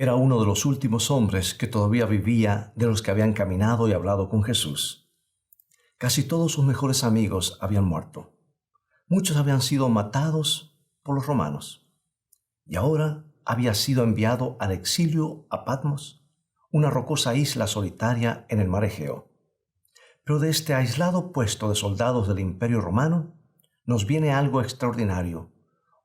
Era uno de los últimos hombres que todavía vivía de los que habían caminado y hablado con Jesús. Casi todos sus mejores amigos habían muerto. Muchos habían sido matados por los romanos. Y ahora había sido enviado al exilio a Patmos, una rocosa isla solitaria en el mar Egeo. Pero de este aislado puesto de soldados del Imperio Romano nos viene algo extraordinario,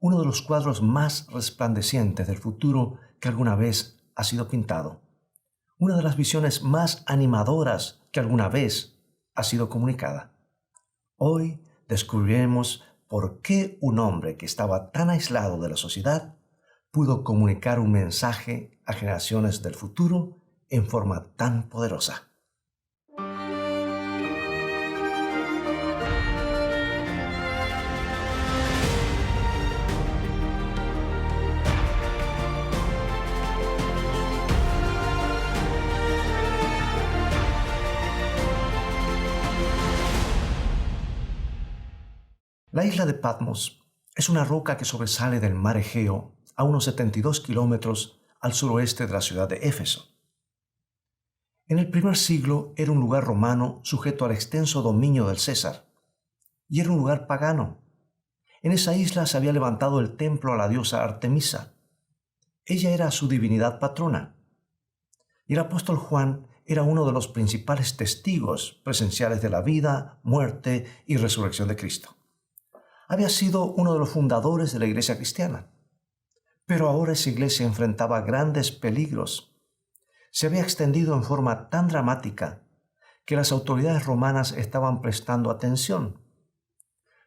uno de los cuadros más resplandecientes del futuro que alguna vez ha sido pintado, una de las visiones más animadoras que alguna vez ha sido comunicada. Hoy descubriremos por qué un hombre que estaba tan aislado de la sociedad pudo comunicar un mensaje a generaciones del futuro en forma tan poderosa. La isla de Patmos es una roca que sobresale del mar Egeo a unos 72 kilómetros al suroeste de la ciudad de Éfeso. En el primer siglo era un lugar romano sujeto al extenso dominio del César, y era un lugar pagano. En esa isla se había levantado el templo a la diosa Artemisa. Ella era su divinidad patrona. Y el apóstol Juan era uno de los principales testigos presenciales de la vida, muerte y resurrección de Cristo. Había sido uno de los fundadores de la iglesia cristiana. Pero ahora esa iglesia enfrentaba grandes peligros. Se había extendido en forma tan dramática que las autoridades romanas estaban prestando atención.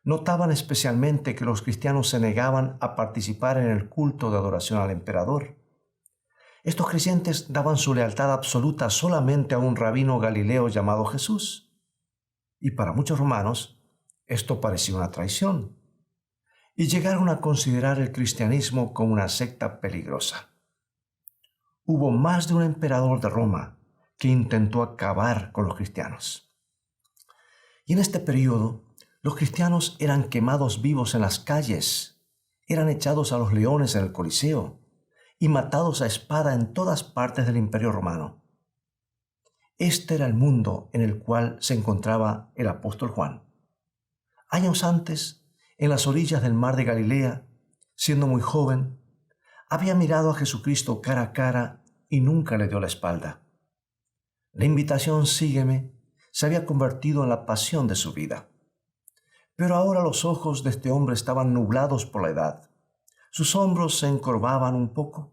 Notaban especialmente que los cristianos se negaban a participar en el culto de adoración al emperador. Estos creyentes daban su lealtad absoluta solamente a un rabino galileo llamado Jesús. Y para muchos romanos, esto parecía una traición, y llegaron a considerar el cristianismo como una secta peligrosa. Hubo más de un emperador de Roma que intentó acabar con los cristianos. Y en este periodo, los cristianos eran quemados vivos en las calles, eran echados a los leones en el Coliseo y matados a espada en todas partes del Imperio Romano. Este era el mundo en el cual se encontraba el apóstol Juan. Años antes, en las orillas del mar de Galilea, siendo muy joven, había mirado a Jesucristo cara a cara y nunca le dio la espalda. La invitación "sígueme" se había convertido en la pasión de su vida. Pero ahora los ojos de este hombre estaban nublados por la edad. Sus hombros se encorvaban un poco,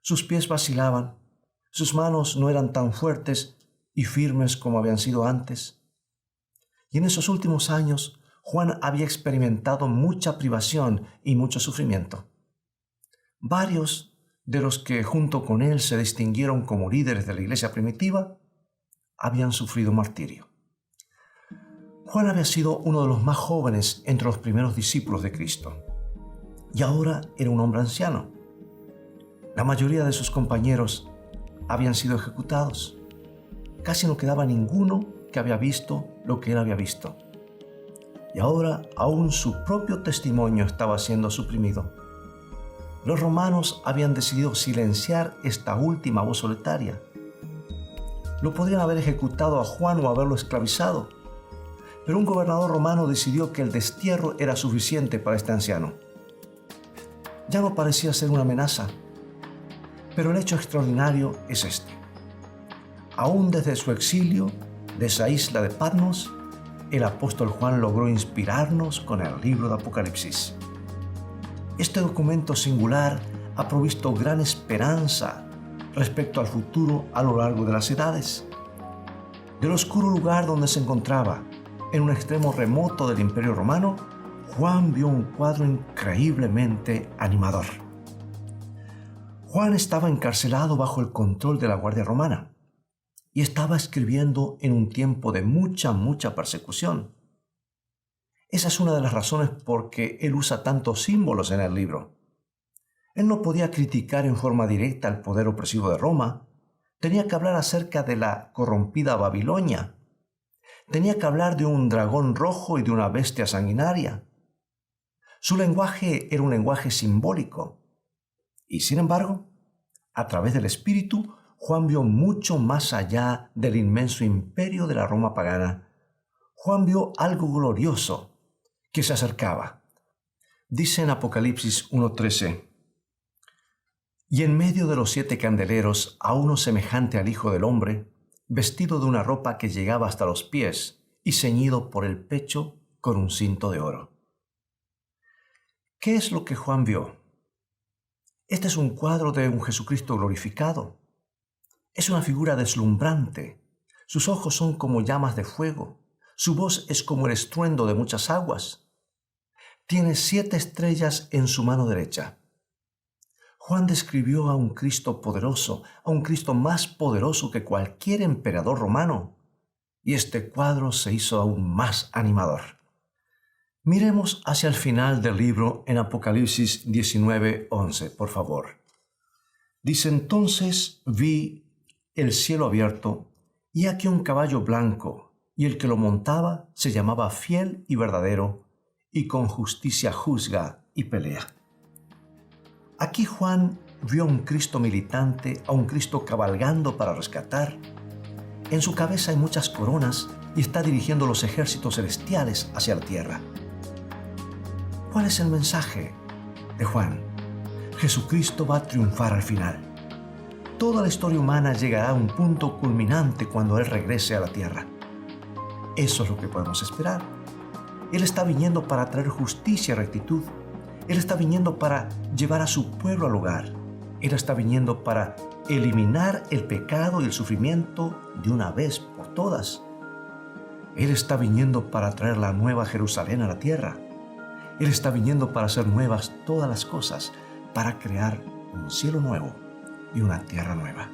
sus pies vacilaban, sus manos no eran tan fuertes y firmes como habían sido antes. Y en esos últimos años, Juan había experimentado mucha privación y mucho sufrimiento. Varios de los que junto con él se distinguieron como líderes de la iglesia primitiva habían sufrido martirio. Juan había sido uno de los más jóvenes entre los primeros discípulos de Cristo y ahora era un hombre anciano. La mayoría de sus compañeros habían sido ejecutados. Casi no quedaba ninguno que había visto lo que él había visto. Y ahora aún su propio testimonio estaba siendo suprimido. Los romanos habían decidido silenciar esta última voz solitaria. Lo podrían haber ejecutado a Juan o haberlo esclavizado, pero un gobernador romano decidió que el destierro era suficiente para este anciano. Ya no parecía ser una amenaza, pero el hecho extraordinario es este. Aún desde su exilio, de esa isla de Patmos, el apóstol Juan logró inspirarnos con el libro de Apocalipsis. Este documento singular ha provisto gran esperanza respecto al futuro a lo largo de las edades. Del oscuro lugar donde se encontraba, en un extremo remoto del Imperio Romano, Juan vio un cuadro increíblemente animador. Juan estaba encarcelado bajo el control de la Guardia Romana y estaba escribiendo en un tiempo de mucha persecución. Esa es una de las razones por que él usa tantos símbolos en el libro. Él no podía criticar en forma directa el poder opresivo de Roma. Tenía que hablar acerca de la corrompida Babilonia. Tenía que hablar de un dragón rojo y de una bestia sanguinaria. Su lenguaje era un lenguaje simbólico. Y sin embargo, A través del Espíritu, Juan vio mucho más allá del inmenso imperio de la Roma pagana. Juan vio algo glorioso que se acercaba. Dice en Apocalipsis 1:13, y en medio de los 7 candeleros a uno semejante al Hijo del Hombre, vestido de una ropa que llegaba hasta los pies y ceñido por el pecho con un cinto de oro. ¿Qué es lo que Juan vio? Este es un cuadro de un Jesucristo glorificado. Es una figura deslumbrante. Sus ojos son como llamas de fuego. Su voz es como el estruendo de muchas aguas. Tiene 7 estrellas en su mano derecha. Juan describió a un Cristo poderoso, a un Cristo más poderoso que cualquier emperador romano. Y este cuadro se hizo aún más animador. Miremos hacia el final del libro en Apocalipsis 19:11, por favor. Dice: entonces vi el cielo abierto, y aquí un caballo blanco, y el que lo montaba se llamaba Fiel y Verdadero, y con justicia juzga y pelea. Aquí Juan vio a un Cristo militante, a un Cristo cabalgando para rescatar. En su cabeza hay muchas coronas y está dirigiendo los ejércitos celestiales hacia la tierra. ¿Cuál es el mensaje de Juan? Jesucristo va a triunfar al final. Toda la historia humana llegará a un punto culminante cuando Él regrese a la tierra. Eso es lo que podemos esperar. Él está viniendo para traer justicia y rectitud. Él está viniendo para llevar a su pueblo al hogar. Él está viniendo para eliminar el pecado y el sufrimiento de una vez por todas. Él está viniendo para traer la nueva Jerusalén a la tierra. Él está viniendo para hacer nuevas todas las cosas, para crear un cielo nuevo y una tierra nueva.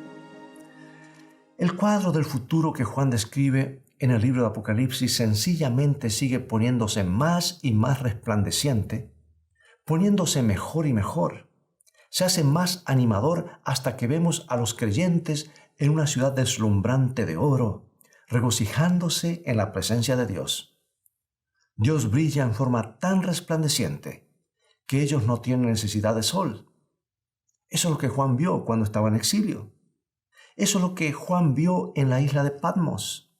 El cuadro del futuro que Juan describe en el libro de Apocalipsis sencillamente sigue poniéndose más y más resplandeciente, poniéndose mejor y mejor. Se hace más animador hasta que vemos a los creyentes en una ciudad deslumbrante de oro, regocijándose en la presencia de Dios. Dios brilla en forma tan resplandeciente que ellos no tienen necesidad de sol. Eso es lo que Juan vio cuando estaba en exilio. Eso es lo que Juan vio en la isla de Patmos.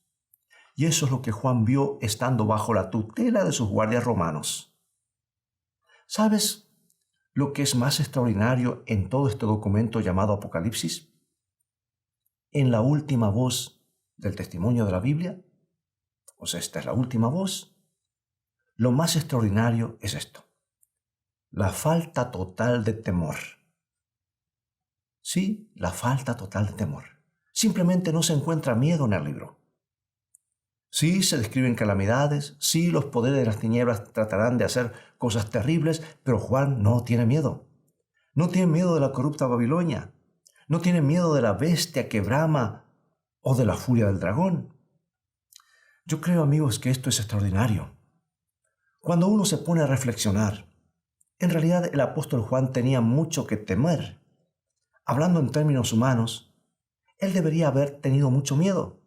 Y eso es lo que Juan vio estando bajo la tutela de sus guardias romanos. ¿Sabes lo que es más extraordinario en todo este documento llamado Apocalipsis? En la última voz del testimonio de la Biblia, esta es la última voz, lo más extraordinario es esto: la falta total de temor. Sí, la falta total de temor. Simplemente no se encuentra miedo en el libro. Sí, se describen calamidades, sí, los poderes de las tinieblas tratarán de hacer cosas terribles, pero Juan no tiene miedo. No tiene miedo de la corrupta Babilonia, no tiene miedo de la bestia que brama o de la furia del dragón. Yo creo, amigos, que esto es extraordinario. Cuando uno se pone a reflexionar, en realidad el apóstol Juan tenía mucho que temer. Hablando en términos humanos, él debería haber tenido mucho miedo.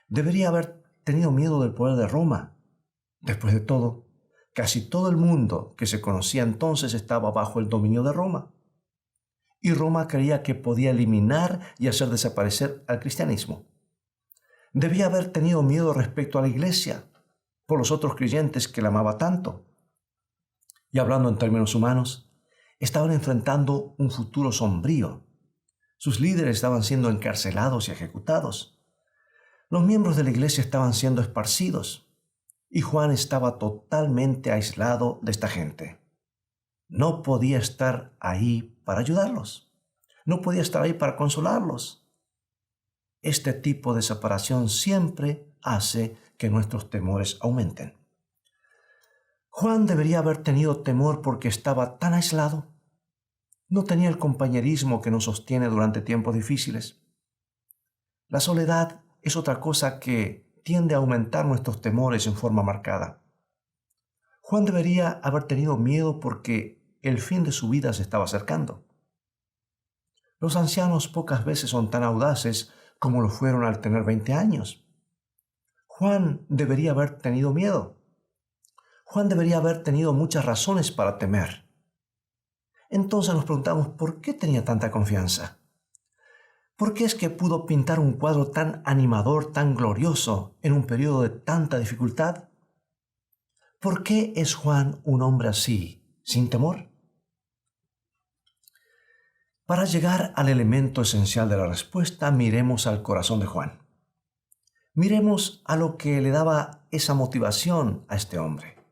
Debería haber tenido miedo del poder de Roma. Después de todo, casi todo el mundo que se conocía entonces estaba bajo el dominio de Roma. Y Roma creía que podía eliminar y hacer desaparecer al cristianismo. Debía haber tenido miedo respecto a la iglesia, por los otros creyentes que la amaba tanto. Y hablando en términos humanos, estaban enfrentando un futuro sombrío. Sus líderes estaban siendo encarcelados y ejecutados. Los miembros de la iglesia estaban siendo esparcidos. Y Juan estaba totalmente aislado de esta gente. No podía estar ahí para ayudarlos. No podía estar ahí para consolarlos. Este tipo de separación siempre hace que nuestros temores aumenten. Juan debería haber tenido temor porque estaba tan aislado. No tenía el compañerismo que nos sostiene durante tiempos difíciles. La soledad es otra cosa que tiende a aumentar nuestros temores en forma marcada. Juan debería haber tenido miedo porque el fin de su vida se estaba acercando. Los ancianos pocas veces son tan audaces como lo fueron al tener 20 años. Juan debería haber tenido miedo. Juan debería haber tenido muchas razones para temer. Entonces nos preguntamos, ¿por qué tenía tanta confianza? ¿Por qué es que pudo pintar un cuadro tan animador, tan glorioso, en un periodo de tanta dificultad? ¿Por qué es Juan un hombre así, sin temor? Para llegar al elemento esencial de la respuesta, miremos al corazón de Juan. Miremos a lo que le daba esa motivación a este hombre.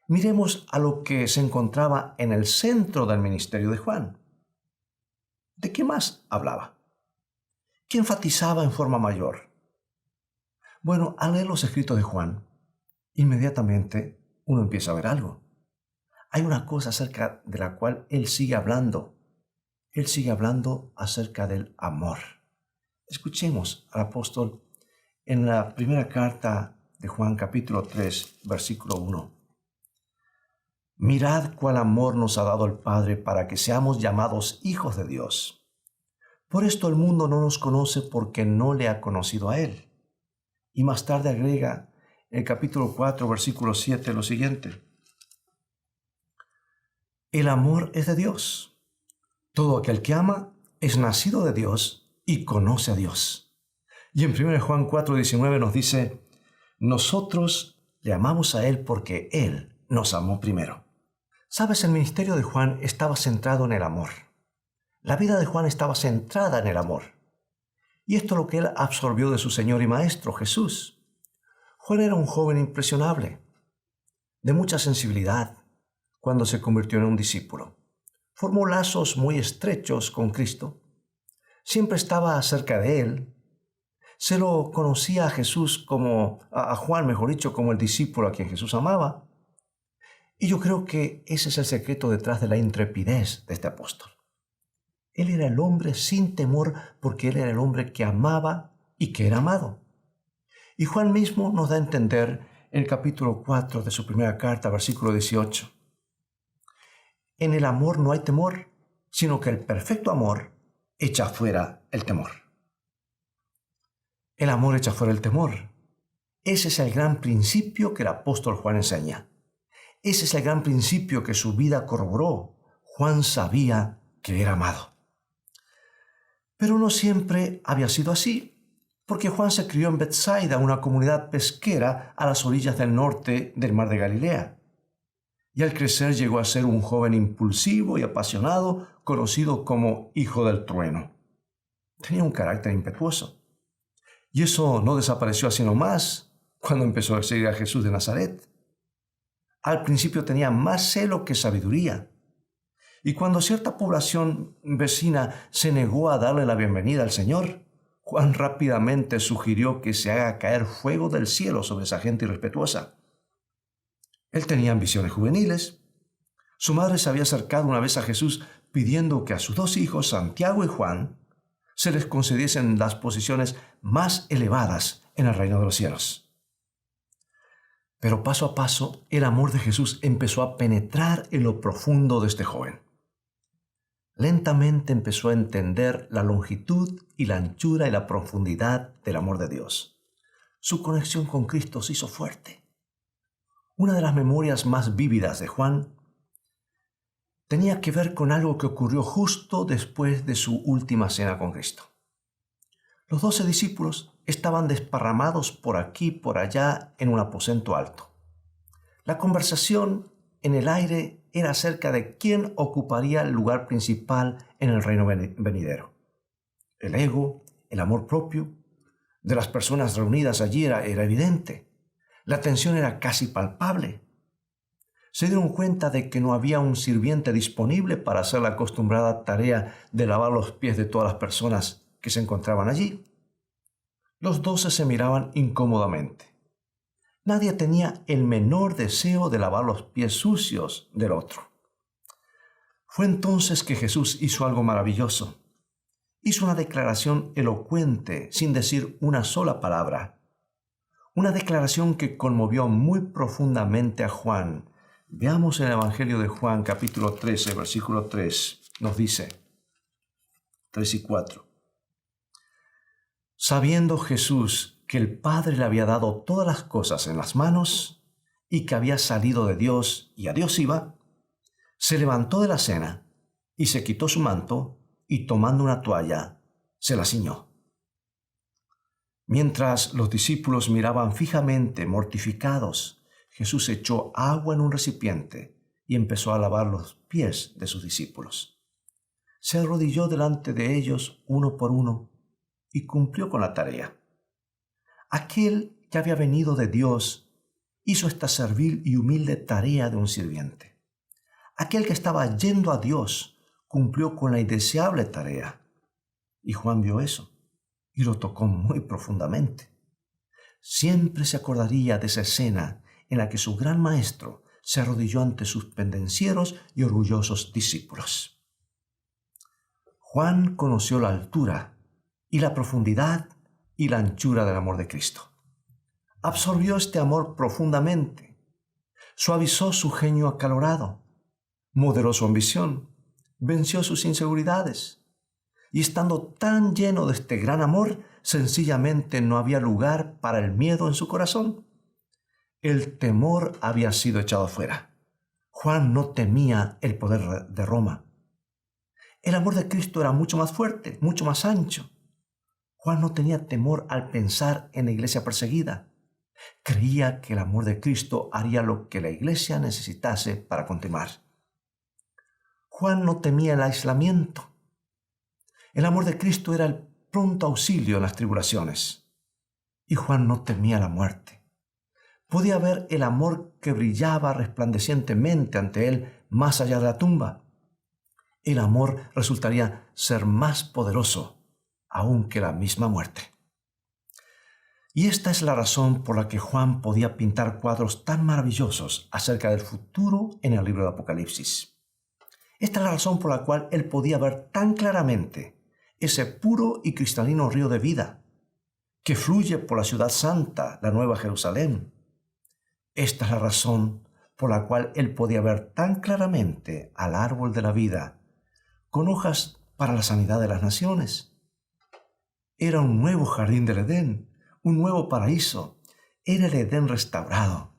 Miremos a lo que se encontraba en el centro del ministerio de Juan. ¿De qué más hablaba? ¿Qué enfatizaba en forma mayor? Bueno, al leer los escritos de Juan, inmediatamente uno empieza a ver algo. Hay una cosa acerca de la cual él sigue hablando. Él sigue hablando acerca del amor. Escuchemos al apóstol en la primera carta de Juan, capítulo 3, versículo 1. Mirad cuál amor nos ha dado el Padre para que seamos llamados hijos de Dios. Por esto el mundo no nos conoce porque no le ha conocido a Él. Y más tarde agrega en el capítulo 4, versículo 7 lo siguiente. El amor es de Dios. Todo aquel que ama es nacido de Dios y conoce a Dios. Y en 1 Juan 4, 19 nos dice, nosotros le amamos a Él porque Él nos amó primero. Sabes, el ministerio de Juan estaba centrado en el amor. La vida de Juan estaba centrada en el amor. Y esto es lo que él absorbió de su Señor y Maestro, Jesús. Juan era un joven impresionable, de mucha sensibilidad, cuando se convirtió en un discípulo. Formó lazos muy estrechos con Cristo. Siempre estaba cerca de Él. Se lo conocía a Jesús a Juan, mejor dicho, como el discípulo a quien Jesús amaba. Y yo creo que ese es el secreto detrás de la intrepidez de este apóstol. Él era el hombre sin temor porque él era el hombre que amaba y que era amado. Y Juan mismo nos da a entender en el capítulo 4 de su primera carta, versículo 18. En el amor no hay temor, sino que el perfecto amor echa fuera el temor. El amor echa fuera el temor. Ese es el gran principio que el apóstol Juan enseña. Ese es el gran principio que su vida corroboró. Juan sabía que era amado. Pero no siempre había sido así, porque Juan se crió en Betsaida, una comunidad pesquera a las orillas del norte del mar de Galilea. Y al crecer llegó a ser un joven impulsivo y apasionado, conocido como hijo del trueno. Tenía un carácter impetuoso. Y eso no desapareció así nomás cuando empezó a seguir a Jesús de Nazaret. Al principio tenía más celo que sabiduría. Y cuando cierta población vecina se negó a darle la bienvenida al Señor, Juan rápidamente sugirió que se haga caer fuego del cielo sobre esa gente irrespetuosa. Él tenía ambiciones juveniles. Su madre se había acercado una vez a Jesús pidiendo que a sus dos hijos, Santiago y Juan, se les concediesen las posiciones más elevadas en el reino de los cielos. Pero paso a paso, el amor de Jesús empezó a penetrar en lo profundo de este joven. Lentamente empezó a entender la longitud y la anchura y la profundidad del amor de Dios. Su conexión con Cristo se hizo fuerte. Una de las memorias más vívidas de Juan tenía que ver con algo que ocurrió justo después de su última cena con Cristo. Los 12 discípulos estaban desparramados por aquí y por allá en un aposento alto. La conversación en el aire era acerca de quién ocuparía el lugar principal en el reino venidero. El ego, el amor propio de las personas reunidas allí era evidente. La tensión era casi palpable. Se dieron cuenta de que no había un sirviente disponible para hacer la acostumbrada tarea de lavar los pies de todas las personas que se encontraban allí. Los 12 se miraban incómodamente. Nadie tenía el menor deseo de lavar los pies sucios del otro. Fue entonces que Jesús hizo algo maravilloso. Hizo una declaración elocuente sin decir una sola palabra. Una declaración que conmovió muy profundamente a Juan. Veamos el Evangelio de Juan, capítulo 13, versículo 3. Nos dice, 3 y 4. Sabiendo Jesús que el Padre le había dado todas las cosas en las manos y que había salido de Dios y a Dios iba, se levantó de la cena y se quitó su manto y tomando una toalla, se la ciñó. Mientras los discípulos miraban fijamente, mortificados, Jesús echó agua en un recipiente y empezó a lavar los pies de sus discípulos. Se arrodilló delante de ellos uno por uno y cumplió con la tarea. Aquel que había venido de Dios hizo esta servil y humilde tarea de un sirviente. Aquel que estaba yendo a Dios cumplió con la indeseable tarea. Y Juan vio eso y lo tocó muy profundamente. Siempre se acordaría de esa escena en la que su gran maestro se arrodilló ante sus pendencieros y orgullosos discípulos. Juan conoció la altura y la profundidad y la anchura del amor de Cristo. Absorbió este amor profundamente, suavizó su genio acalorado, moderó su ambición, venció sus inseguridades, y estando tan lleno de este gran amor, sencillamente no había lugar para el miedo en su corazón. El temor había sido echado fuera. Juan no temía el poder de Roma. El amor de Cristo era mucho más fuerte, mucho más ancho. Juan no tenía temor al pensar en la iglesia perseguida. Creía que el amor de Cristo haría lo que la iglesia necesitase para continuar. Juan no temía el aislamiento. El amor de Cristo era el pronto auxilio en las tribulaciones. Y Juan no temía la muerte. Podía ver el amor que brillaba resplandecientemente ante él más allá de la tumba. El amor resultaría ser más poderoso aún que la misma muerte. Y esta es la razón por la que Juan podía pintar cuadros tan maravillosos acerca del futuro en el libro de Apocalipsis. Esta es la razón por la cual él podía ver tan claramente ese puro y cristalino río de vida que fluye por la ciudad santa, la Nueva Jerusalén. Esta es la razón por la cual él podía ver tan claramente al árbol de la vida, con hojas para la sanidad de las naciones. Era un nuevo jardín del Edén, un nuevo paraíso. Era el Edén restaurado.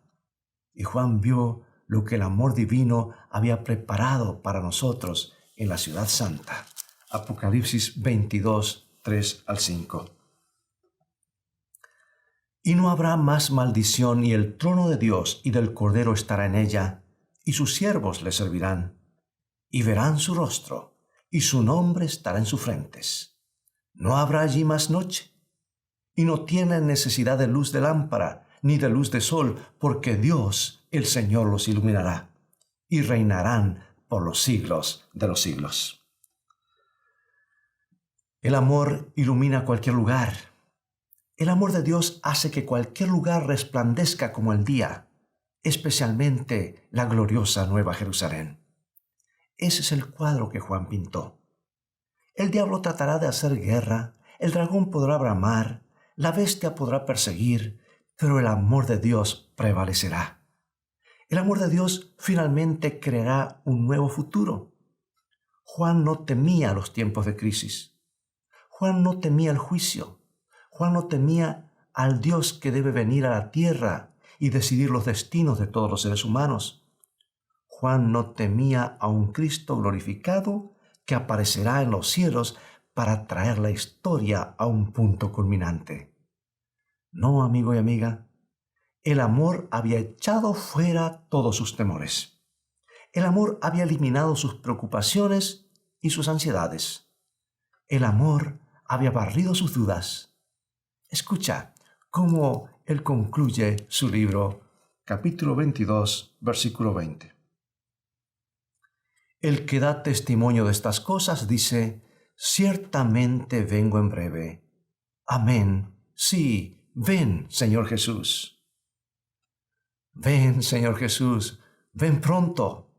Y Juan vio lo que el amor divino había preparado para nosotros en la ciudad santa. Apocalipsis 22, 3 al 5. Y no habrá más maldición, y el trono de Dios y del Cordero estará en ella, y sus siervos le servirán, y verán su rostro, y su nombre estará en sus frentes. No habrá allí más noche, y no tienen necesidad de luz de lámpara, ni de luz de sol, porque Dios, el Señor, los iluminará, y reinarán por los siglos de los siglos. El amor ilumina cualquier lugar. El amor de Dios hace que cualquier lugar resplandezca como el día, especialmente la gloriosa Nueva Jerusalén. Ese es el cuadro que Juan pintó. El diablo tratará de hacer guerra, el dragón podrá bramar, la bestia podrá perseguir, pero el amor de Dios prevalecerá. El amor de Dios finalmente creará un nuevo futuro. Juan no temía los tiempos de crisis. Juan no temía el juicio. Juan no temía al Dios que debe venir a la tierra y decidir los destinos de todos los seres humanos. Juan no temía a un Cristo glorificado que aparecerá en los cielos para traer la historia a un punto culminante. No, amigo y amiga, el amor había echado fuera todos sus temores. El amor había eliminado sus preocupaciones y sus ansiedades. El amor había barrido sus dudas. Escucha cómo él concluye su libro, capítulo 22, versículo 20. El que da testimonio de estas cosas dice: ciertamente vengo en breve. Amén. Sí, ven, Señor Jesús. Ven, Señor Jesús, ven pronto.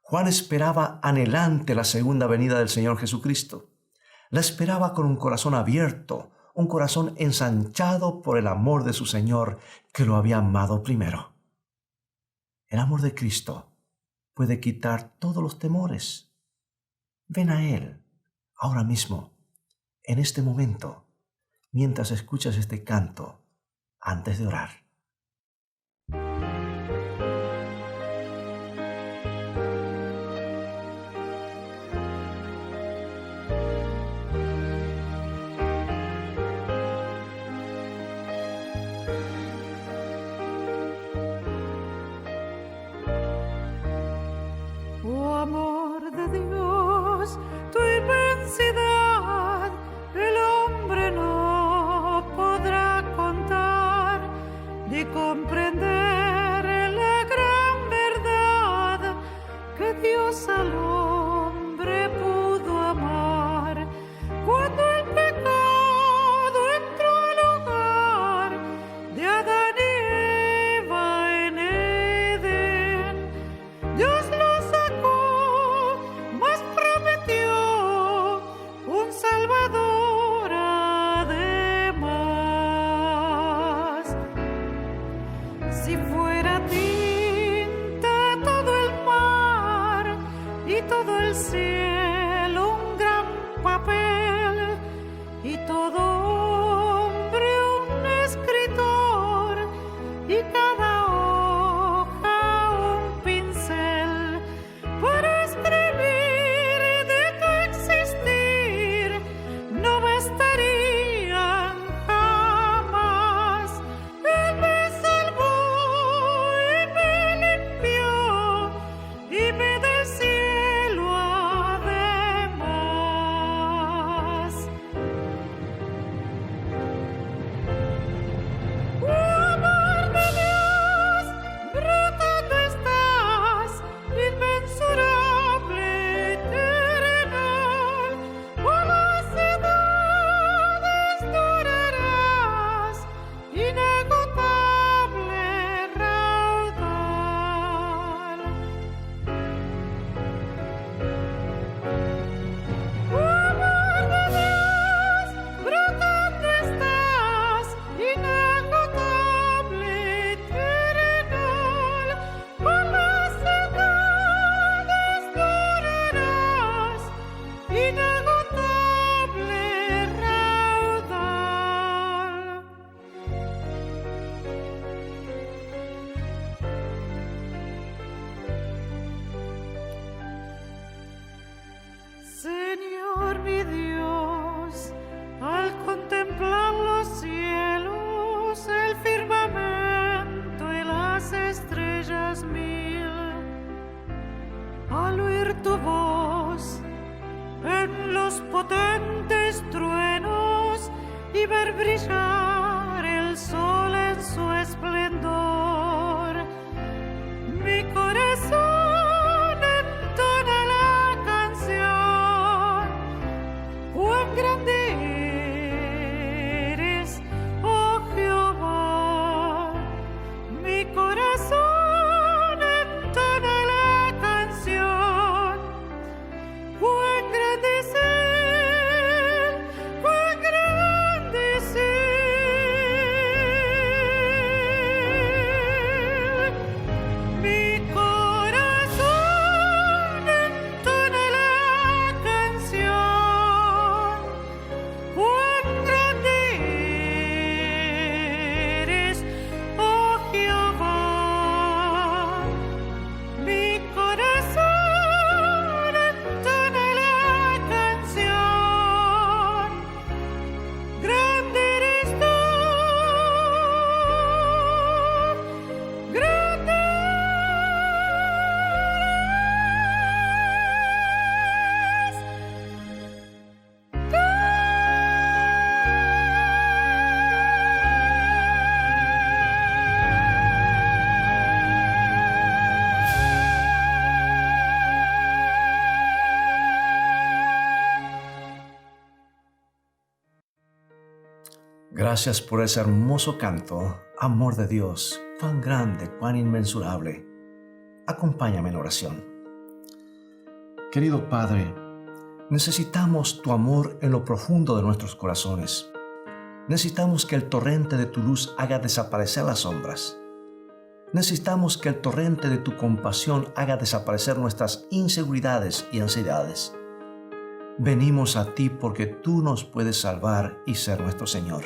Juan esperaba anhelante la segunda venida del Señor Jesucristo. La esperaba con un corazón abierto, un corazón ensanchado por el amor de su Señor, que lo había amado primero. El amor de Cristo puede quitar todos los temores. Ven a Él, ahora mismo, en este momento, mientras escuchas este canto, antes de orar. comprender la gran verdad que Dios al hombre pudo amar. Cuando el pecado entró al hogar de Adán y Eva en Edén, Dios lo sacó, mas prometió un Salvador además. Si fuera tinta todo el mar y todo el cielo un gran papel, y todo hombre un escritor, y cada hoja un pincel, para escribir de tu existir, no bastarían jamás. Él me salvó y me limpió y me del cielo además. Amor de Dios, brotando estás, inmensurable, eternal, por las edades durarás, inagotable raudal. Amor de Dios, brotando estás, inagotable, eternal, por las edades durarás, inagotable raudal. Señor mi Dios, al contemplar los cielos, el firmamento y las estrellas mil, al oír tu voz en los potentes truenos y ver brillar el sol en su esplendor, mi corazón entona la canción. Cuán grande eres, oh Jehová. Mi corazón entona la canción. Cuán grande es Él, cuán grande es Él. Mi corazón entona la canción. Cuán grande eres, oh Jehová. Mi corazón entona la canción. Grande eres tú, grande Gracias por ese hermoso canto, amor de Dios, cuán grande, cuán inmensurable. Acompáñame en oración. Querido Padre, necesitamos tu amor en lo profundo de nuestros corazones. Necesitamos que el torrente de tu luz haga desaparecer las sombras. Necesitamos que el torrente de tu compasión haga desaparecer nuestras inseguridades y ansiedades. Venimos a ti porque tú nos puedes salvar y ser nuestro Señor.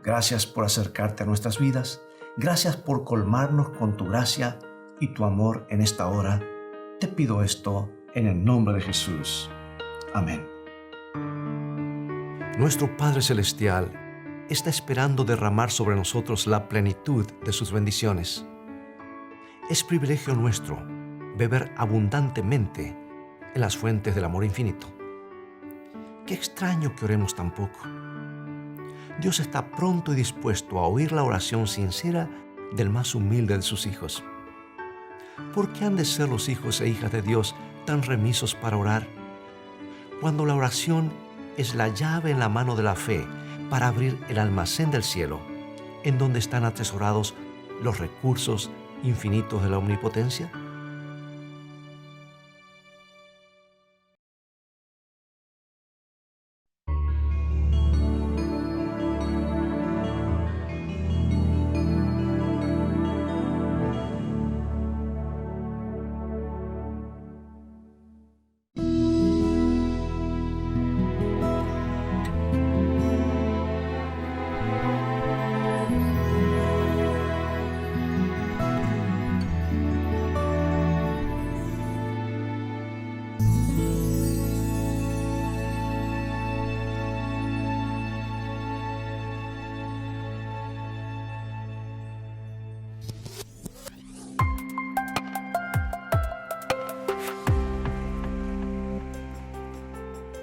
Gracias por acercarte a nuestras vidas. Gracias por colmarnos con tu gracia y tu amor en esta hora. Te pido esto en el nombre de Jesús. Amén. Nuestro Padre Celestial está esperando derramar sobre nosotros la plenitud de sus bendiciones. Es privilegio nuestro beber abundantemente en las fuentes del amor infinito. Qué extraño que oremos tan poco. Dios está pronto y dispuesto a oír la oración sincera del más humilde de sus hijos. ¿Por qué han de ser los hijos e hijas de Dios tan remisos para orar? Cuando la oración es la llave en la mano de la fe para abrir el almacén del cielo, en donde están atesorados los recursos infinitos de la omnipotencia.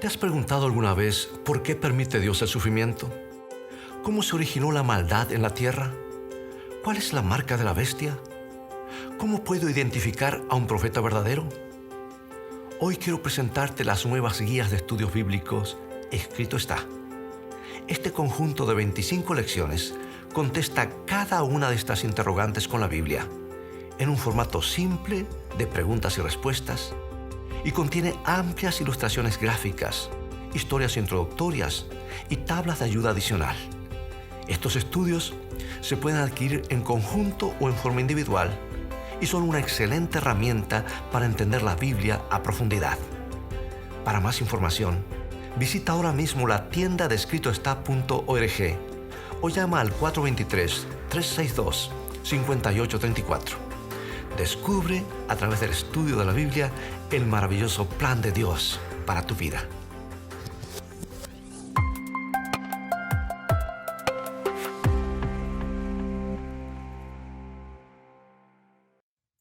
¿Te has preguntado alguna vez por qué permite Dios el sufrimiento? ¿Cómo se originó la maldad en la tierra? ¿Cuál es la marca de la bestia? ¿Cómo puedo identificar a un profeta verdadero? Hoy quiero presentarte las nuevas guías de estudios bíblicos Escrito está. Este conjunto de 25 lecciones contesta cada una de estas interrogantes con la Biblia, en un formato simple de preguntas y respuestas, y contiene amplias ilustraciones gráficas, historias introductorias y tablas de ayuda adicional. Estos estudios se pueden adquirir en conjunto o en forma individual y son una excelente herramienta para entender la Biblia a profundidad. Para más información, visita ahora mismo la tienda de escritoestá.org o llama al 423-362-5834. Descubre a través del estudio de la Biblia el maravilloso plan de Dios para tu vida.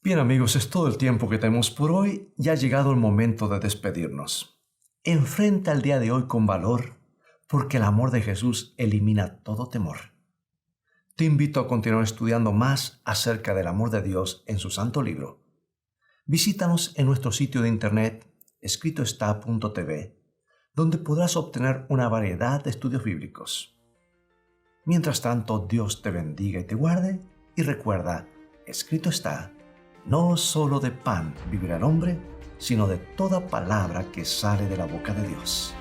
Bien amigos, es todo el tiempo que tenemos por hoy y ha llegado el momento de despedirnos. Enfrenta el día de hoy con valor, porque el amor de Jesús elimina todo temor. Te invito a continuar estudiando más acerca del amor de Dios en su santo libro. Visítanos en nuestro sitio de internet escritoestá.tv, donde podrás obtener una variedad de estudios bíblicos. Mientras tanto, Dios te bendiga y te guarde, y recuerda, escrito está, no solo de pan vivirá el hombre, sino de toda palabra que sale de la boca de Dios.